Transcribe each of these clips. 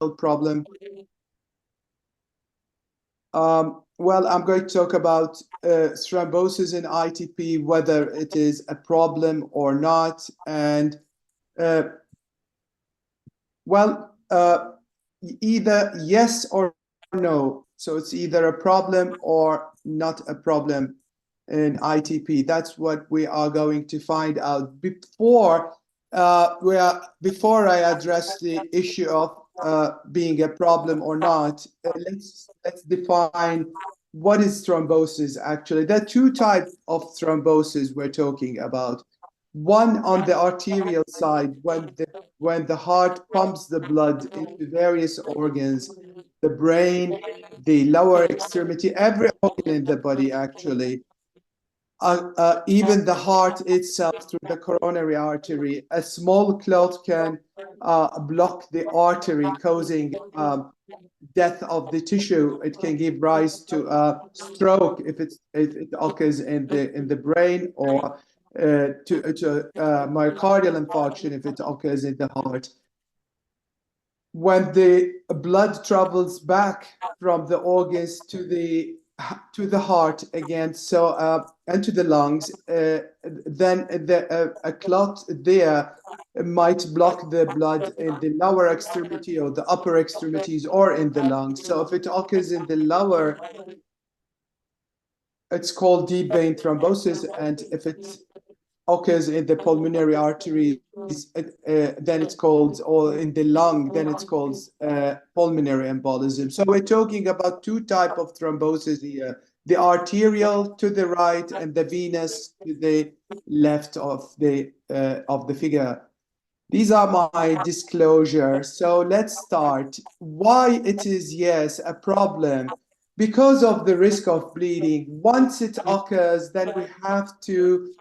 problem. Well, I'm going to talk about thrombosis in ITP, whether it is a problem or not. And either yes or no. So it's either a problem or not a problem in ITP. That's what we are going to find out. Before I address the issue of being a problem or not, let's define what is thrombosis actually. There are two types of thrombosis we're talking about. One on the arterial side, when the heart pumps the blood into various organs, the brain, the lower extremity, every organ in the body actually. Even the heart itself through the coronary artery, a small clot can block the artery, causing death of the tissue. It can give rise to a stroke if it occurs in the brain, or to myocardial infarction if it occurs in the heart. When the blood travels back from the organs to the heart again, so and to the lungs, then a clot there might block the blood in the lower extremity or the upper extremities or in the lungs. So if it occurs in the lower, it's called deep vein thrombosis, and if it occurs in the pulmonary arteries, then it's called, or in the lung, then it's called pulmonary embolism. So we're talking about two types of thrombosis here: the arterial to the right and the venous to the left of the figure. These are my disclosures. So let's start. Why it is, yes, a problem? Because of the risk of bleeding. Once it occurs, then we have to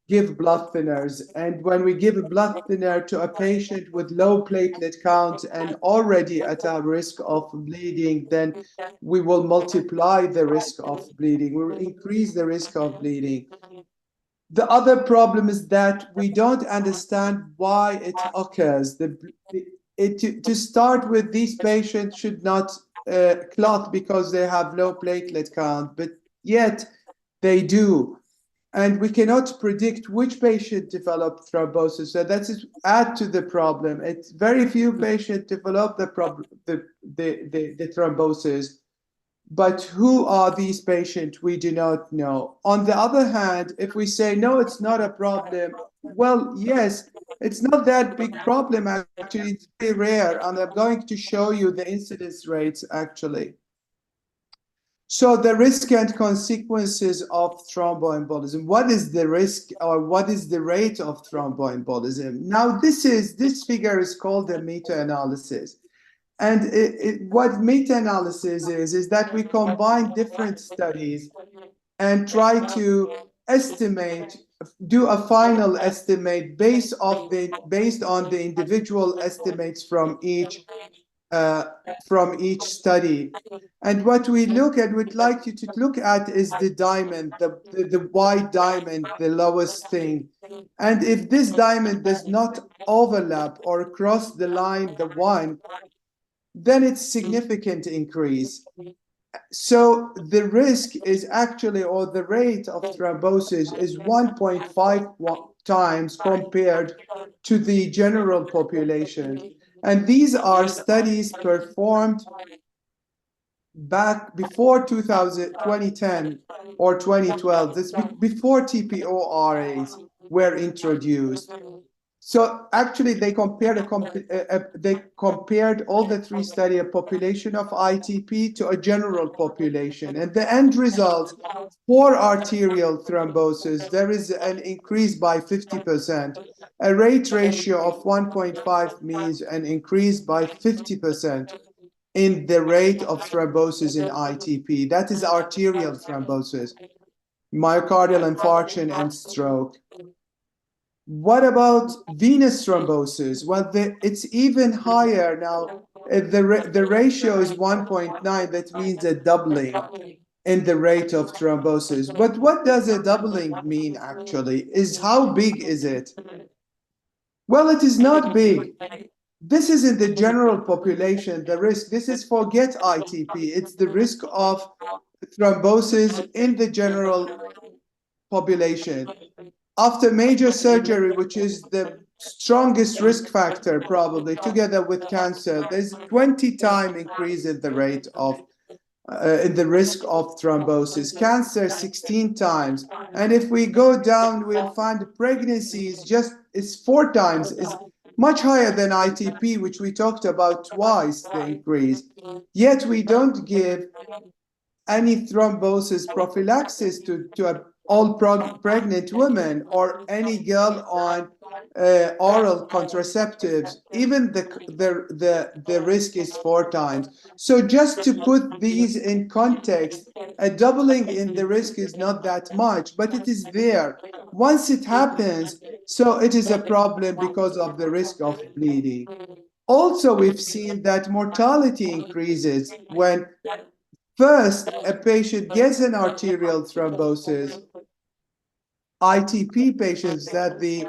give blood thinners. And when we give a blood thinner to a patient with low platelet count and already at a risk of bleeding, then we will multiply the risk of bleeding. We will increase the risk of bleeding. The other problem is that we don't understand why it occurs. To start with, these patients should not clot because they have low platelet count, but yet they do. And we cannot predict which patient develop thrombosis. So that's add to the problem. It's very few patients develop the thrombosis. But who are these patients? We do not know. On the other hand, if we say, no, it's not a problem, well, yes, it's not that big problem, actually. It's very rare. And I'm going to show you the incidence rates, actually. So the risk and consequences of thromboembolism. What is the risk, or what is the rate of thromboembolism? Now, this figure is called a meta-analysis. And what meta-analysis is that we combine different studies and try to estimate, do a final estimate based on the individual estimates from each study. And what we would like you to look at is the diamond, the white diamond, the lowest thing. And if this diamond does not overlap or cross the line, the one, then it's significant increase. So the risk is actually, or the rate of thrombosis is 1.5 times compared to the general population. And these are studies performed back before 2010 or 2012. This before TPORAs were introduced. So actually, they compared all the three studies, a population of ITP to a general population, and the end result for arterial thrombosis, there is an increase by 50%. A rate ratio of 1.5 means an increase by 50% in the rate of thrombosis in ITP. That is arterial thrombosis, myocardial infarction, and stroke. What about venous thrombosis? Well, it's even higher now. The ratio is 1.9. That means a doubling in the rate of thrombosis. But what does a doubling mean, actually? How big is it? Well, it is not big. This is in the general population, the risk. This is forget ITP. It's the risk of thrombosis in the general population. After major surgery, which is the strongest risk factor probably, together with cancer, there's a 20-time increase in the rate of in the risk of thrombosis. Cancer 16 times. And if we go down, we'll find pregnancies is 4 times, is much higher than ITP, which we talked about twice the increase. Yet we don't give any thrombosis prophylaxis to all pregnant women or any girl on oral contraceptives. Even the risk is 4 times. So just to put these in context, a doubling in the risk is not that much, but it is there. Once it happens, so it is a problem because of the risk of bleeding. Also, we've seen that mortality increases when first, a patient gets an arterial thrombosis. ITP patients that the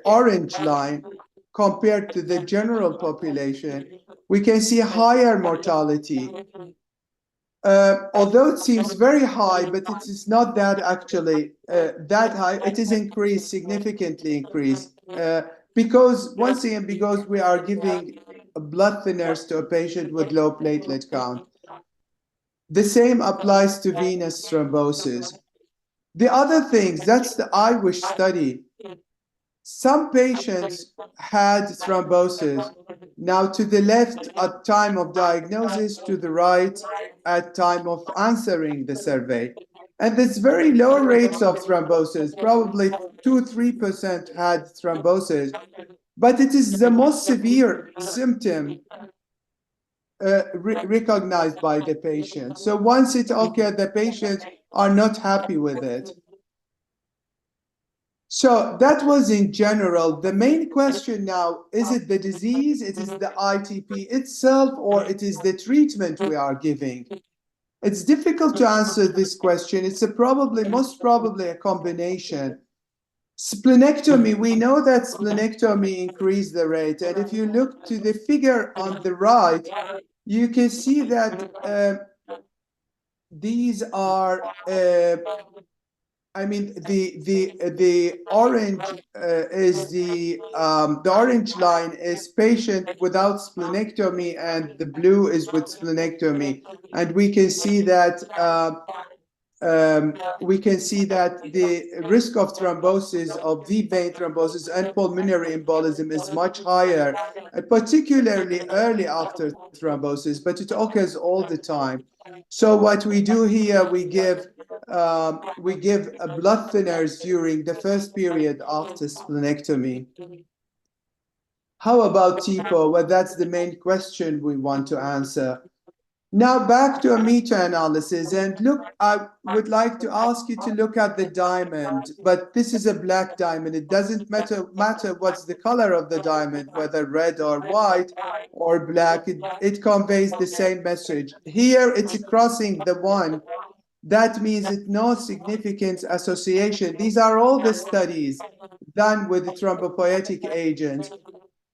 orange line compared to the general population, we can see higher mortality. Although it seems very high, but it is not that actually that high. It is increased, significantly increased, because once again, because we are giving blood thinners to a patient with low platelet count. The same applies to venous thrombosis. The other things, that's the IWISH study. Some patients had thrombosis. Now to the left at time of diagnosis, to the right at time of answering the survey. And there's very low rates of thrombosis, probably 2-3% had thrombosis, but it is the most severe symptom recognized by the patient. So once it occurs, the patients are not happy with it. So that was in general. The main question now, is it the disease, it is the ITP itself, or it is the treatment we are giving? It's difficult to answer this question. It's most probably a combination. Splenectomy, we know that splenectomy increased the rate. And if you look to the figure on the right, you can see that these are, I mean, the orange is the orange line is patient without splenectomy, and the blue is with splenectomy, and we can see that the risk of thrombosis, of deep vein thrombosis and pulmonary embolism is much higher, particularly early after thrombosis, but it occurs all the time. So what we do here, we give blood thinners during the first period after splenectomy. How about TPO? Well, that's the main question we want to answer. Now back to a meta-analysis, and look, I would like to ask you to look at the diamond, but this is a black diamond. It doesn't matter what's the color of the diamond, whether red or white or black, it conveys the same message. Here it's crossing the 1. That means it's no significant association. These are all the studies done with the thrombopoietic agents.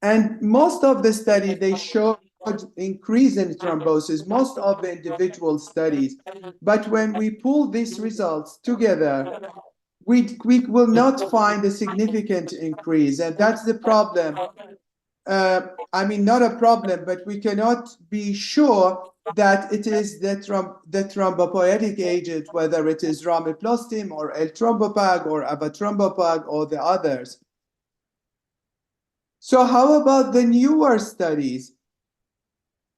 And most of the study, they showed increase in thrombosis, most of the individual studies. But when we pull these results together, we will not find a significant increase. And that's the problem. I mean, not a problem, but we cannot be sure that it is the thrombopoietic agent, whether it is ramiplostim or L-thrombopag or avatrombopag or the others. So how about the newer studies?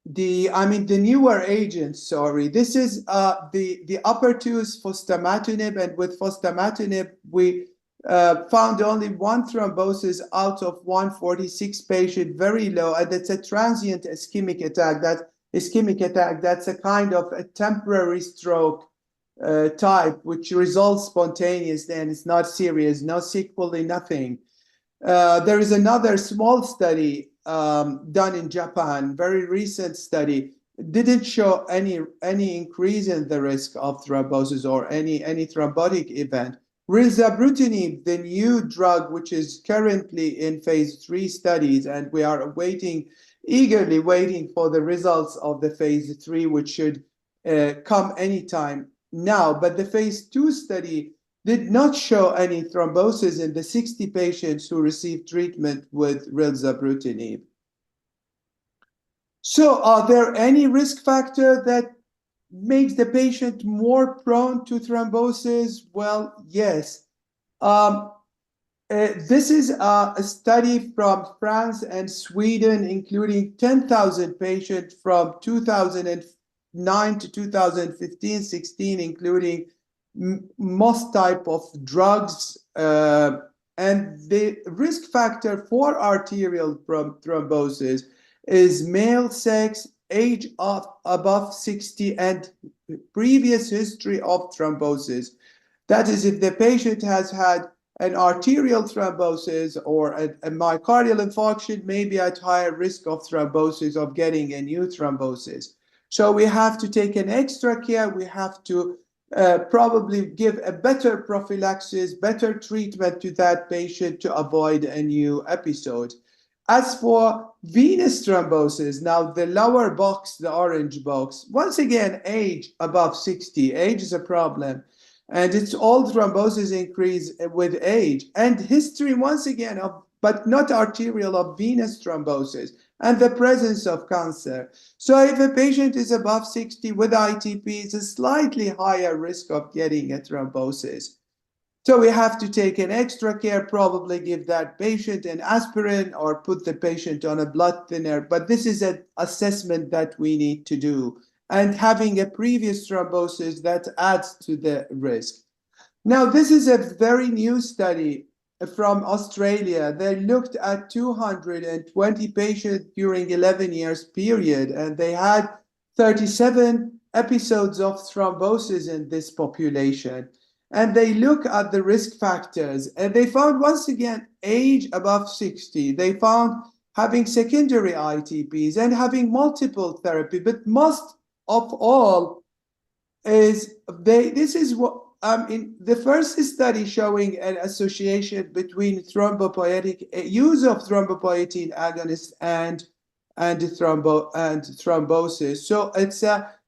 The newer agents, sorry. This is the upper 2 is fostamatinib, and with fostamatinib, we found only 1 thrombosis out of 146 patients, very low, and it's a transient ischemic attack. That's a kind of a temporary stroke type, which resolves spontaneously and it's not serious, no sequelae, nothing. There is another small study done in Japan, very recent study, didn't show any increase in the risk of thrombosis or any thrombotic event. Rilzabrutinib, the new drug, which is currently in phase 3 studies, and we are eagerly waiting for the results of the phase 3, which should come anytime now. But the phase 2 study did not show any thrombosis in the 60 patients who received treatment with rilzabrutinib. So are there any risk factor that makes the patient more prone to thrombosis? Well, yes. This is a study from France and Sweden, including 10,000 patients from 2009 to 2015-16, including most type of drugs. And the risk factor for arterial thrombosis is male sex, age of above 60, and previous history of thrombosis. That is, if the patient has had an arterial thrombosis or a myocardial infarction, may be at higher risk of thrombosis, of getting a new thrombosis. So we have to take an extra care. We have to probably give a better prophylaxis, better treatment to that patient to avoid a new episode. As for venous thrombosis, now the lower box, the orange box, once again, age above 60, age is a problem. And it's all thrombosis increase with age, and history once again of, but not arterial, of venous thrombosis and the presence of cancer. So if a patient is above 60 with ITP, it's a slightly higher risk of getting a thrombosis. So we have to take an extra care, probably give that patient an aspirin or put the patient on a blood thinner. But this is an assessment that we need to do. And having a previous thrombosis, that adds to the risk. Now, this is a very new study from Australia. They looked at 220 patients during 11 years period, and they had 37 episodes of thrombosis in this population. And they look at the risk factors, and they found, once again, age above 60. They found having secondary ITPs and having multiple therapy, but most of all is this is what in the first study showing an association between use of thrombopoietin agonists and thrombosis. So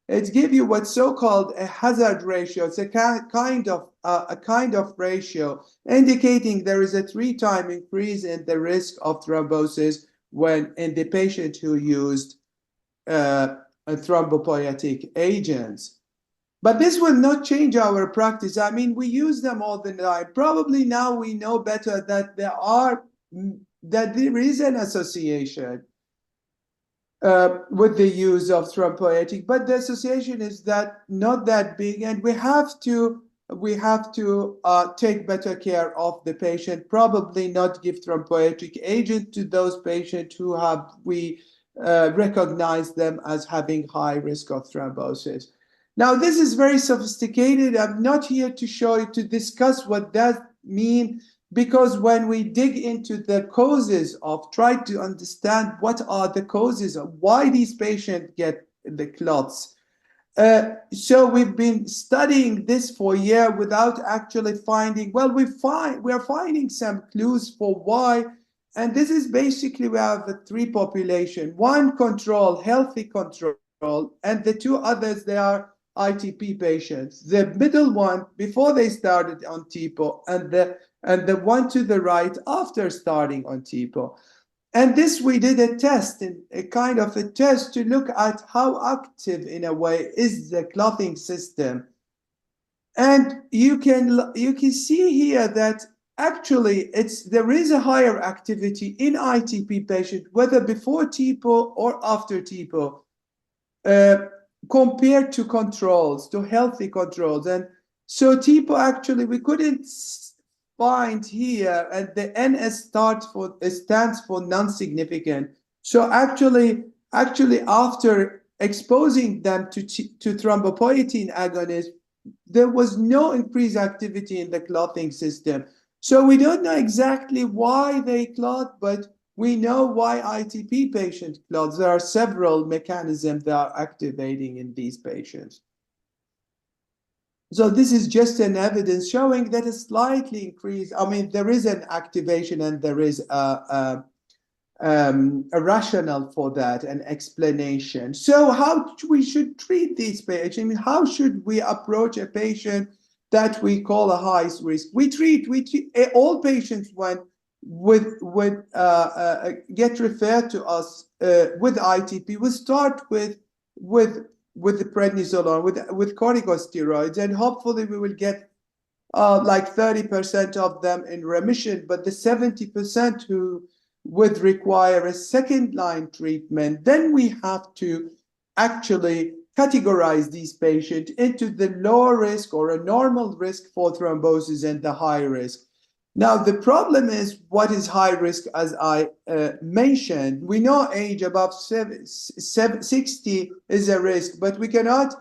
it gives you what's so-called a hazard ratio. It's a kind of ratio indicating there is a 3-time increase in the risk of thrombosis when in the patient who used thrombopoietic agents. But this will not change our practice. I mean, we use them all the time. Probably now we know better that there is an association with the use of thrombopoietic, but the association is not that big, and we have to take better care of the patient. Probably not give thrombopoietic agent to those patients who recognize them as having high risk of thrombosis. Now, this is very sophisticated. I'm not here to show you, to discuss what that means, because when we dig into the causes of, try to understand what are the causes of why these patients get the clots. So we've been studying this for a year without actually finding, well, we're finding some clues for why. And this is basically, we have the 3 populations. One control, healthy control, and the 2 others, they are ITP patients. The middle one, before they started on TPO, and the one to the right after starting on TPO. And this, we did a test, a kind of a test to look at how active, in a way, is the clotting system. And you can see here that actually there is a higher activity in ITP patients, whether before TPO or after TPO, compared to controls, to healthy controls. And so TPO, actually, we couldn't find here, and the NS stands for non-significant. So actually after exposing them to thrombopoietin agonists, there was no increased activity in the clotting system. So we don't know exactly why they clot, but we know why ITP patients clot. There are several mechanisms that are activating in these patients. So this is just an evidence showing that a slightly increase, I mean, there is an activation and there is a rationale for that, an explanation. So how we should treat these patients? I mean, how should we approach a patient that we call a high risk? We treat all patients when get referred to us with ITP. We start with the prednisolone, with corticosteroids, and hopefully we will get like 30% of them in remission, but the 70% who would require a second-line treatment, then we have to actually categorize these patients into the lower risk or a normal risk for thrombosis and the high risk. Now, the problem is, what is high risk? As I mentioned, we know age above 60 is a risk, but we cannot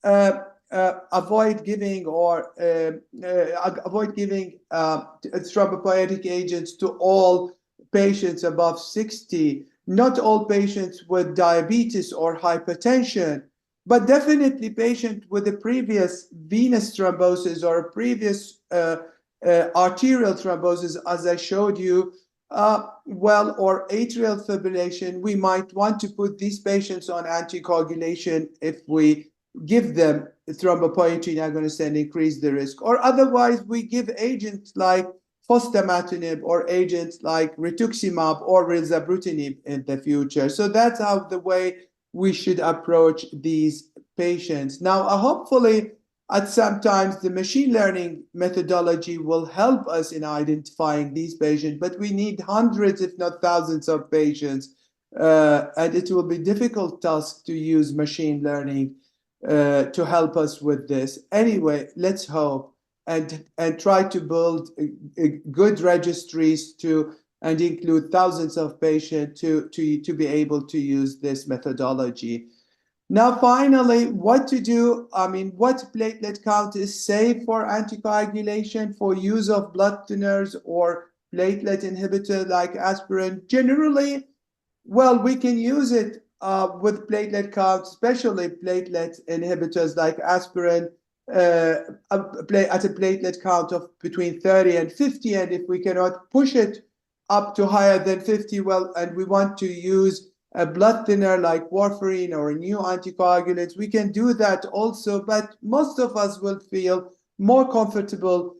avoid giving thrombopoietic agents to all patients above 60. Not all patients with diabetes or hypertension, but definitely patients with a previous venous thrombosis or a previous arterial thrombosis, as I showed you, or atrial fibrillation. We might want to put these patients on anticoagulation if we give them thrombopoietin agonist and increase the risk. Or otherwise, we give agents like fostamatinib or agents like rituximab or rilzabrutinib in the future. So that's how the way we should approach these patients. Now, hopefully, at some times, the machine learning methodology will help us in identifying these patients, but we need hundreds, if not thousands, of patients, and it will be a difficult task to use machine learning to help us with this. Anyway, let's hope and try to build good registries and include thousands of patients to be able to use this methodology. Now, finally, what to do? I mean, what platelet count is safe for anticoagulation, for use of blood thinners or platelet inhibitor like aspirin? Generally, well, we can use it with platelet count, especially platelet inhibitors like aspirin, at a platelet count of between 30 and 50. And if we cannot push it up to higher than 50, well, and we want to use a blood thinner like warfarin or new anticoagulants, we can do that also. But most of us will feel more comfortable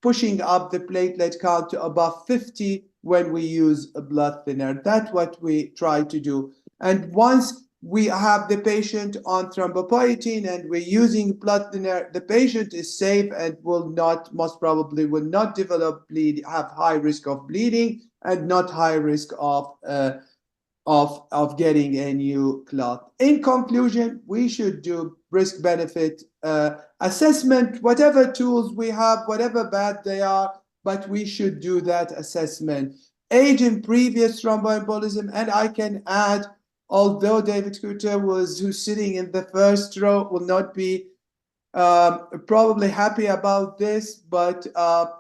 pushing up the platelet count to above 50 when we use a blood thinner. That's what we try to do. And once we have the patient on thrombopoietin and we're using blood thinner, the patient is safe and most probably will not develop have high risk of bleeding and not high risk of getting a new clot. In conclusion, we should do risk-benefit assessment, whatever tools we have, whatever bad they are, but we should do that assessment. Age and previous thromboembolism, and I can add, although David Kuter who's sitting in the first row will not be probably happy about this, but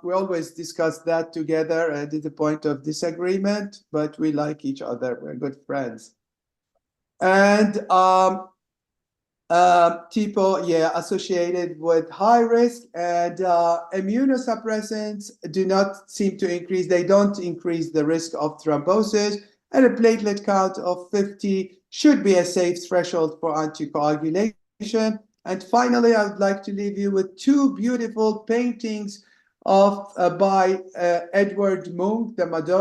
we always discuss that together and at the point of disagreement, but we like each other. We're good friends. And TPO, associated with high risk, and immunosuppressants do not seem to increase. They don't increase the risk of thrombosis, and a platelet count of 50 should be a safe threshold for anticoagulation. And finally, I would like to leave you with two beautiful paintings by Edward Munch, the Madonna.